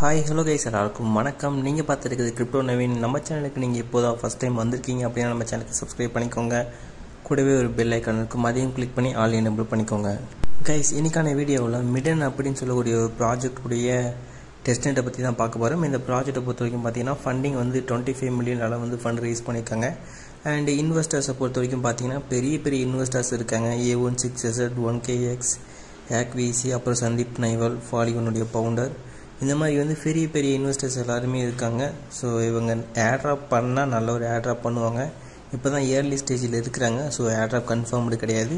Hi hello guys எல்லாருக்கும் வணக்கம். நீங்கள் பார்த்துருக்குது கிரிப்டோ நவீன். நம்ம சேனலுக்கு நீங்கள் இப்போதான் ஃபஸ்ட் டைம் வந்திருக்கீங்க அப்படின்னா நம்ம சேனலுக்கு சப்ஸ்கிரைப் பண்ணிக்கோங்க. கூடவே ஒரு பெல் ஐக்கான் இருக்கும், அதையும் கிளிக் பண்ணி ஆல் எனேபிள் பண்ணிக்கோங்க. கைஸ், இன்னைக்கான வீடியோவில் மிடன் அப்படின்னு சொல்லக்கூடிய ஒரு ப்ராஜெக்டுடைய டெஸ்ட்நெட்டை பற்றி தான் பார்க்க போகிறோம். இந்த ப்ராஜெக்ட்டை பொறுத்த வரைக்கும் பார்த்தீங்கன்னா ஃபண்டிங் வந்து 25 மில்லியன் அளவு ஃபண்ட் ரைஸ் பண்ணியிருக்காங்க. அண்ட் இன்வெஸ்டர்ஸை பொறுத்த வரைக்கும் பார்த்தீங்கன்னா பெரிய பெரிய இன்வெஸ்டர்ஸ் இருக்காங்க. A16Z, 1KX, ஆக்விசி, அப்புறம் சந்தீப் நைவால், ஃபாலிகனுடைய ஃபவுண்டர், இந்த மாதிரி வந்து பெரிய பெரிய இன்வெஸ்டர்ஸ் எல்லாருமே இருக்காங்க. ஸோ இவங்க ஏர்ட்ராப் பண்ணால் நல்ல ஒரு ஏர்ட்ராப் பண்ணுவாங்க. இப்போ தான் ஏர்லி ஸ்டேஜில் இருக்கிறாங்க. ஸோ ஏர்ட்ராப் கன்ஃபார்ம்டு கிடையாது.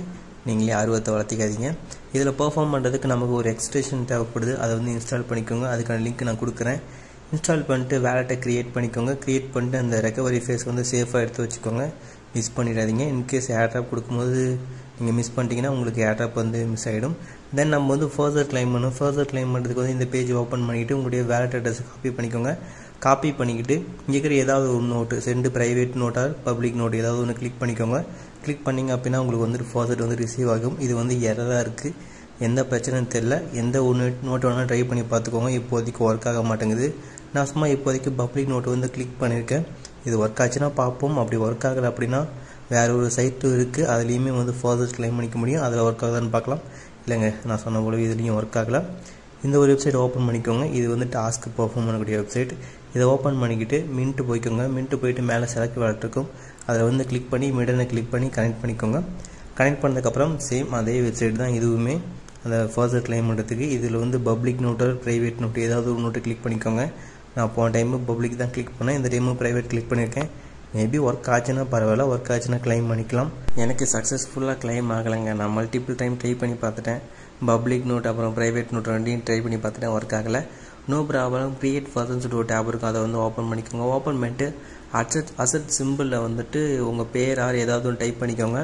நீங்களே ஆர்வத்தை வளர்த்திக்காதீங்க. இதில் பெர்ஃபார்ம் பண்ணுறதுக்கு நமக்கு ஒரு எக்ஸ்டென்ஷன் தேவைப்படுது. அதை வந்து இன்ஸ்டால் பண்ணிக்கோங்க. அதுக்கான லிங்க் நான் கொடுக்குறேன். இன்ஸ்டால் பண்ணிட்டு வேலெட்டை க்ரியேட் பண்ணிக்கோங்க. க்ரியேட் பண்ணிட்டு அந்த ரெக்கவரி ஃபேஸ் வந்து சேஃபாக எடுத்து வச்சுக்கோங்க. மிஸ் பண்ணிடாதீங்க. இன்கேஸ் ஏர்ட்ராப் கொடுக்கும்போது நீங்கள் மிஸ் பண்ணிட்டீங்கன்னா உங்களுக்கு ஏர்ட்ராப் வந்து மிஸ் ஆகிடும். தென் நம்ம வந்து ஃபர்தர் கிளைம் பண்ணணும். ஃபர்தர் கிளைம் பண்ணுறதுக்கு வந்து இந்த பேஜ் ஓப்பன் பண்ணிவிட்டு உங்களுடைய வேலெட் அட்ரஸ் காப்பி பண்ணிக்கோங்க. காப்பி பண்ணிக்கிட்டு இங்கே இருக்கிற ஏதாவது ஒரு note, send private note or public note ஏதாவது ஒன்று கிளிக் பண்ணிக்கோங்க. கிளிக் பண்ணிங்க அப்படின்னா உங்களுக்கு வந்துட்டு ஃபர்தர் வந்து ரிசீவ் ஆகும். இது வந்து எரராக இருக்குது, எந்த பிரச்சனைன்னு தெரில. எந்த ஒரு நோட்டு வேணால் ட்ரை பண்ணி பார்த்துக்கோங்க. இப்போதைக்கு ஒர்க் ஆக மாட்டேங்குது. நான் சும்மா இப்போதைக்கு பப்ளிக் நோட்டு வந்து கிளிக் பண்ணியிருக்கேன். இது ஒர்க் ஆச்சுன்னா பார்ப்போம். அப்படி ஒர்க் ஆகலை அப்படின்னா வேறு ஒரு சைட்டும் இருக்குது, அதுலேயுமே வந்து ஃபர்தர் கிளைம் பண்ணிக்க முடியும். அதில் ஒர்க் ஆகுதான்னு பார்க்கலாம். இல்லைங்க, நான் சொன்ன போல இதுலேயும் ஒர்க் ஆகலை. இந்த ஒரு வெப்சைட் ஓப்பன் பண்ணிக்கோங்க. இது வந்து டாஸ்க்கு பெர்ஃபார்ம் பண்ணக்கூடிய வெப்சைட். இதை ஓப்பன் பண்ணிக்கிட்டு மின்ட்டு போய்க்கோங்க. மின்ட்டு போயிட்டு மேலே செலக்ட் வேலெட் இருக்கும், அதில் வந்து கிளிக் பண்ணி மிடனை கிளிக் பண்ணி கனெக்ட் பண்ணிக்கோங்க. கனெக்ட் பண்ணதுக்கப்புறம் சேம் அதே வெப்சைட் தான் இதுவுமே அந்த ஃபர்தர் கிளைம் பண்ணுறதுக்கு. இதில் வந்து பப்ளிக் நோட்டு ப்ரைவேட் நோட்டு ஏதாவது ஒரு நோட்டு கிளிக் பண்ணிக்கோங்க. நான் போன டைமு பப்ளிக் தான் கிளிக் பண்ணேன், இந்த டைமு ப்ரைவேட் கிளிக் பண்ணியிருக்கேன். மேபி ஒர்க் ஆச்சுன்னா பரவாயில்ல, ஒர்க் ஆச்சுன்னா கிளைம் பண்ணிக்கலாம். எனக்கு சக்ஸஸ்ஃபுல்லாக கிளைம் ஆகலைங்க. நான் மல்டிபிள் டைம் ட்ரை பண்ணி பார்த்துட்டேன். பப்ளிக் நோட் அப்புறம் ப்ரைவேட் நோட் ரெண்டையும் ட்ரை பண்ணி பார்த்துட்டேன், ஒர்க் ஆகலை. No problem. க்ரியேட் ஃபர்தர்னு சொல்லிட்டு ஒரு டேப் இருக்கும், அதை வந்து ஓப்பன் பண்ணிக்கோங்க. ஓப்பன் பண்ணிட்டு அசட் சிம்பிளில் வந்துட்டு உங்கள் பேர் ஆர் ஏதாவது ஒன்று டைப் பண்ணிக்கோங்க.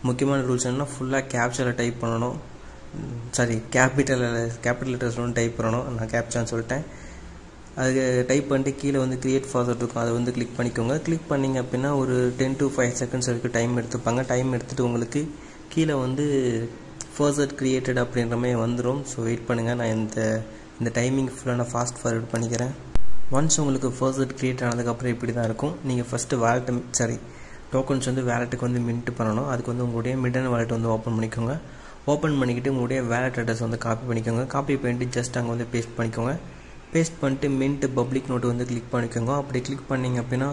முக்கியமான ரூல்ஸ் என்னன்னா ஃபுல்லாக கேப்ச்சரில் டைப் பண்ணணும். சாரி, கேபிட்டல் லெட்டர்ஸ் ஒன்று டைப் பண்ணணும். நான் கேப்ச்சான்னு சொல்லிட்டேன். அதுக்கு டைப் பண்ணிட்டு கீழே வந்து க்ரியேட் ஃபார்வர்ட் இருக்கும், அதை வந்து கிளிக் பண்ணிக்கோங்க. கிளிக் பண்ணிங்க அப்படின்னா ஒரு 10 to 5 செகண்ட்ஸ் வரைக்கும் டைம் எடுத்துப்பாங்க. டைம் எடுத்துகிட்டு உங்களுக்கு கீழே வந்து ஃபர்தர் க்ரியேட்டட் அப்படின்ற மாதிரி வந்துடும். ஸோ வெயிட் பண்ணுங்கள். நான் இந்த டைமிங் ஃபுல்லாக நான் ஃபாஸ்ட் ஃபார்வர்ட் பண்ணிக்கிறேன். ஒன்ஸ் உங்களுக்கு ஃபர்தர் க்ரியேட் ஆனதுக்கப்புறம் இப்படி தான் இருக்கும். நீங்கள் ஃபஸ்ட்டு டோக்கன்ஸ் வந்து வேலெட்டுக்கு வந்து மின்ட் பண்ணணும். அதுக்கு வந்து உங்களுடைய மிடன் வேலெட் வந்து ஓப்பன் பண்ணிக்கோங்க. ஓப்பன் பண்ணிக்கிட்டு உங்களுடைய வேலெட் அட்ரஸ் வந்து காப்பி பண்ணிக்கோங்க. காப்பி பண்ணிட்டு ஜஸ்ட் அங்கே வந்து பேஸ்ட் பண்ணிக்கோங்க. பேஸ்ட் பண்ணிட்டு மின்ட் பப்ளிக் நோட்டு வந்து கிளிக் பண்ணிக்கோங்க. அப்படி கிளிக் பண்ணிங்க அப்படின்னா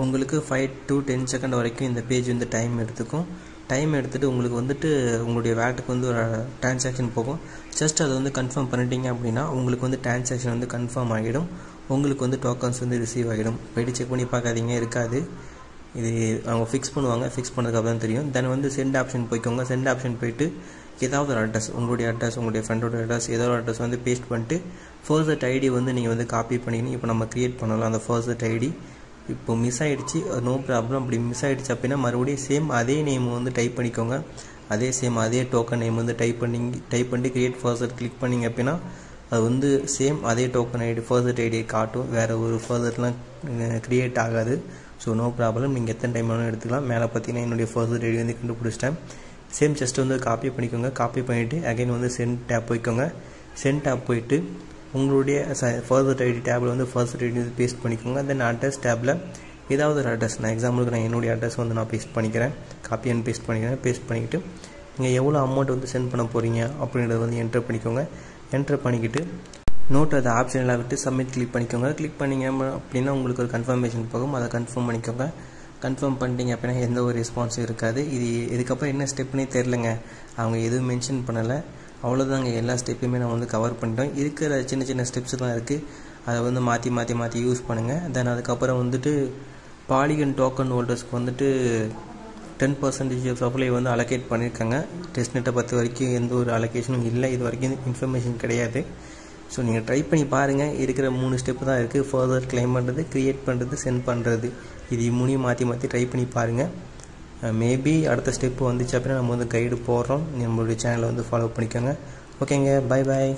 உங்களுக்கு 5 to 10 செகண்ட் வரைக்கும் இந்த பேஜ் வந்து டைம் எடுத்துக்கும். டைம் எடுத்துகிட்டு உங்களுக்கு வந்துட்டு உங்களுடைய வேலெட்டுக்கு வந்து ஒரு டிரான்சாக்ஷன் போகும். ஜஸ்ட் அதை வந்து கன்ஃபார்ம் பண்ணிட்டீங்க அப்படின்னா உங்களுக்கு வந்து டிரான்சாக்ஷன் வந்து கன்ஃபார்ம் ஆகிடும். உங்களுக்கு வந்து டோக்கன்ஸ் வந்து ரிசீவ் ஆகிடும். போய்ட்டு செக் பண்ணி பார்க்காதீங்க, இருக்காது. இது அவங்க ஃபிக்ஸ் பண்ணுவாங்க. ஃபிக்ஸ் பண்ணதுக்கப்புறம் தான் தெரியும். தென் வந்து சென்ட் ஆப்ஷன் போய்க்கோங்க. சென்ட் ஆப்ஷன் போயிட்டு ஏதாவது ஒரு அட்ரஸ், உங்களுடைய அட்ரஸ், உங்களுடைய ஃப்ரெண்டோட அட்ரஸ், ஏதோ ஒரு அட்ரஸ் வந்து பேஸ்ட் பண்ணிட்டு ஃபர்தர் ஐடி வந்து நீங்கள் வந்து காப்பி பண்ணிக்கணும். இப்போ நம்ம க்ரியேட் பண்ணலாம் அந்த ஃபர்தர் ஐடி. இப்போ மிஸ் ஆகிடுச்சு, நோ ப்ராப்ளம். அப்படி மிஸ் ஆகிடுச்சு அப்படின்னா மறுபடியும் சேம் அதே நேம் வந்து டைப் பண்ணிக்கோங்க. அதே டோக்கன் நேம் வந்து டைப் பண்ணிட்டு க்ரியேட் ஃபர்தர் கிளிக் பண்ணிங்க அப்படின்னா அது வந்து சேம் அதே டோக்கன் ஐடி ஃபர்தர் ஐடியை காட்டும். வேறு ஒரு ஃபர்தர்லாம் க்ரியேட் ஆகாது. So no problem. நீங்கள் எத்தனை டைம் வேணும் எடுத்துக்கலாம். மேலே பார்த்தீங்கன்னா என்னுடைய ஃபர்தர் ஐடி வந்து கண்டுபிடிச்சிட்டேன். சேம் ஜஸ்ட் வந்து காப்பி பண்ணிக்கோங்க. காப்பி பண்ணிவிட்டு அகைன் வந்து சென்ட் டேப் போய்க்கோங்க. சென்ட் டேப் போயிட்டு உங்களுடைய ஃபர்தர் ஐடி டேப்பில் வந்து ஃபர்தர் ஐடி வந்து பேஸ்ட் பண்ணிக்கோங்க. தென் அட்ரஸ் டேப்பில் ஏதாவது ஒரு அட்ரஸ், நான் எக்ஸாம்பிளுக்கு நான் என்னுடைய அட்ரஸ் வந்து நான் பேஸ்ட் பண்ணிக்கிறேன். காப்பி அண்ட் பேஸ்ட் பண்ணிக்கிறேன். பேஸ்ட் பண்ணிக்கிட்டு நீங்கள் எவ்வளோ அமௌண்ட் வந்து சென்ட் பண்ண போகிறீங்க அப்படின்றத வந்து என்டர் பண்ணிக்கோங்க. என்டர் பண்ணிக்கிட்டு நோட் அதை ஆப்ஷனில் விட்டு சப்மிட் கிளிக் பண்ணிக்கோங்க. கிளிக் பண்ணிங்க அப்படின்னா உங்களுக்கு ஒரு கன்ஃபர்மேஷன் போகும், அதை கன்ஃபார்ம் பண்ணிக்கோங்க. கன்ஃபார்ம் பண்ணிட்டீங்க அப்படின்னா எந்த ஒரு ரெஸ்பான்ஸும் இருக்காது. இதுக்கப்புறம் என்ன ஸ்டெப்னே தெரிலங்க, அவங்க எதுவும் மென்ஷன் பண்ணலை. அவ்வளோதாங்க, எல்லா ஸ்டெப்பையுமே நான் வந்து கவர் பண்ணிட்டோம். இருக்கிற சின்ன சின்ன ஸ்டெப்ஸ் தான் இருக்குது, அதை வந்து மாற்றி யூஸ் பண்ணுங்கள். தென் அதுக்கப்புறம் வந்துட்டு பாலிகன் டோக்கன் ஹோல்டர்ஸ்க்கு வந்துட்டு 10% சப்ளை வந்து அலோகேட் பண்ணியிருக்காங்க. டெஸ்ட்நெட்டை பொறுத்த வரைக்கும் எந்த ஒரு அலோகேஷனும் இல்லை, இது வரைக்கும் இன்ஃபர்மேஷன் கிடையாது. ஸோ நீங்கள் ட்ரை பண்ணி பாருங்கள். இருக்கிற 3 ஸ்டெப்பு தான் இருக்குது. ஃபர்தர் கிளைம் பண்ணுறது, க்ரியேட் பண்ணுறது, சென்ட் பண்ணுறது. இது 3 மாற்றி ட்ரை பண்ணி பாருங்கள். மேபி அடுத்த ஸ்டெப்பு வந்துச்சு அப்படின்னா நம்ம வந்து கைடு போடுறோம். நம்மளுடைய சேனலை வந்து ஃபாலோ பண்ணிக்கோங்க. ஓகேங்க, பை பாய்.